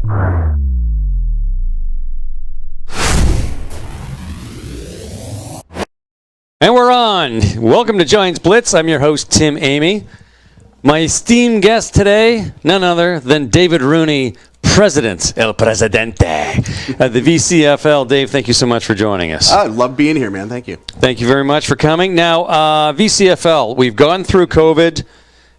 And we're on. Welcome to Giants Blitz. I'm your host, Tim Amy. My esteemed guest today, none other than David Rooney, President, El Presidente, at the VCFL. Dave, thank you so much for joining us. I love being here, man. Thank you. Thank you very much for coming. Now, VCFL, we've gone through COVID.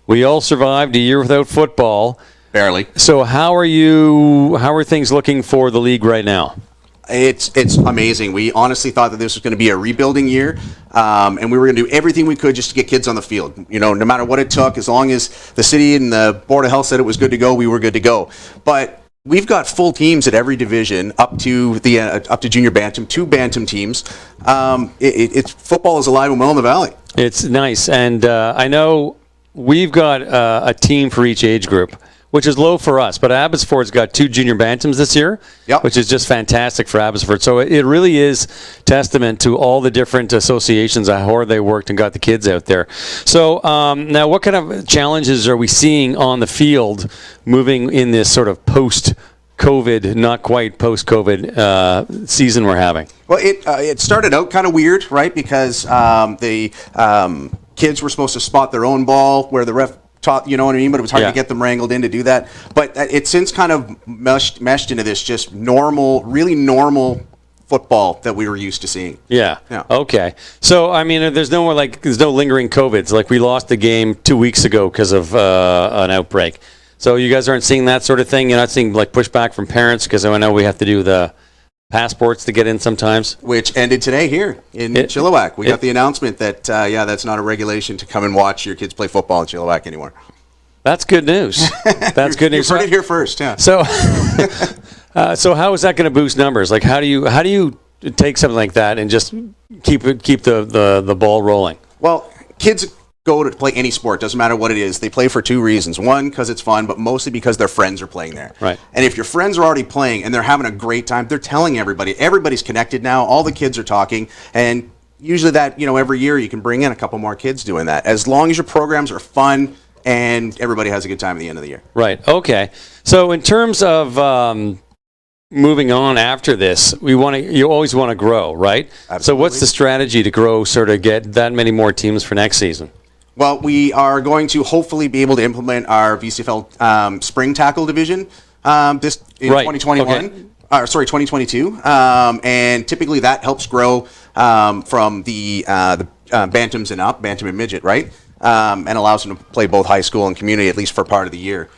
We all survived a year without football. Barely. So how are things looking for the league right now? It's amazing. We honestly thought that this was going to be a rebuilding year, and we were going to do everything we could just to get kids on the field. You know, no matter what it took, as long as the city and the Board of Health said it was good to go, we were good to go. But we've got full teams at every division, up to junior bantam, 2 bantam teams. It's football is alive and well in the Valley. It's nice, and I know we've got a team for each age group, which is low for us. But Abbotsford's got 2 junior bantams this year, yep, which is just fantastic for Abbotsford. So it really is testament to all the different associations, how hard they worked and got the kids out there. So now what kind of challenges are we seeing on the field moving in this sort of post-COVID, not quite post-COVID season we're having? Well, it started out kind of weird, right? Because the kids were supposed to spot their own ball where the ref taught, you know what I mean? But it was hard to get them wrangled in to do that. But it's since kind of meshed into this just normal, really normal football that we were used to seeing. Yeah. Okay. So, I mean, there's no lingering COVIDs. Like we lost the game 2 weeks ago because of an outbreak. So you guys aren't seeing that sort of thing? You're not seeing like pushback from parents? Because I know we have to do the passports to get in sometimes. Which ended today here in Chilliwack. We got the announcement that, that's not a regulation to come and watch your kids play football in Chilliwack anymore. That's good news. That's good news. You heard it here first, yeah. So, so how is that going to boost numbers? Like, how do you take something like that and just keep the ball rolling? Well, kids go to play any sport, doesn't matter what it is. They play for 2 reasons. One, because it's fun, but mostly because their friends are playing there. Right. And if your friends are already playing and they're having a great time, they're telling everybody. Everybody's connected now. All the kids are talking. And usually that, every year you can bring in a couple more kids doing that. As long as your programs are fun and everybody has a good time at the end of the year. Right. Okay. So in terms of moving on after this, you always want to grow, right? Absolutely. So what's the strategy to grow, sort of get that many more teams for next season? Well, we are going to hopefully be able to implement our VCFL spring tackle division in 2021. Okay. 2022. And typically that helps grow from the bantams and up, bantam and midget, right? And allows them to play both high school and community, at least for part of the year.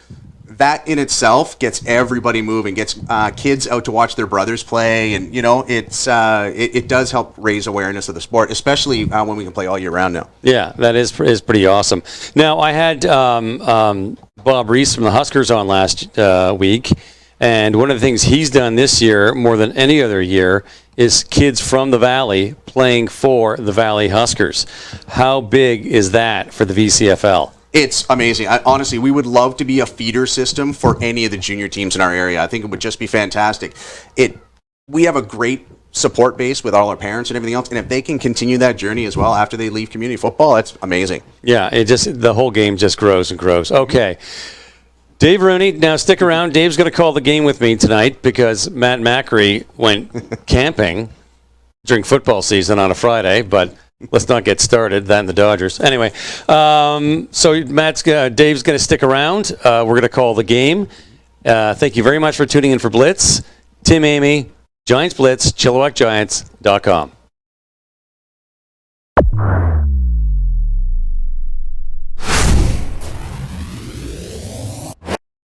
That in itself gets everybody moving, gets kids out to watch their brothers play, and it does help raise awareness of the sport, especially when we can play all year round now. Yeah, that is pretty awesome. Now I had Bob Reese from the Huskers on last week, and one of the things he's done this year more than any other year is kids from the Valley playing for the Valley Huskers. How big is that for the VCFL? It's amazing. Honestly, we would love to be a feeder system for any of the junior teams in our area. I think it would just be fantastic. We have a great support base with all our parents and everything else, and if they can continue that journey as well after they leave community football, that's amazing. Yeah, the whole game just grows and grows. Okay. Dave Rooney, now stick around. Dave's going to call the game with me tonight because Matt Macri went camping during football season on a Friday, but let's not get started. That and the Dodgers. Anyway, so Dave's going to stick around. We're going to call the game. Thank you very much for tuning in for Blitz. Tim Amy, Giants Blitz, ChilliwackGiants.com.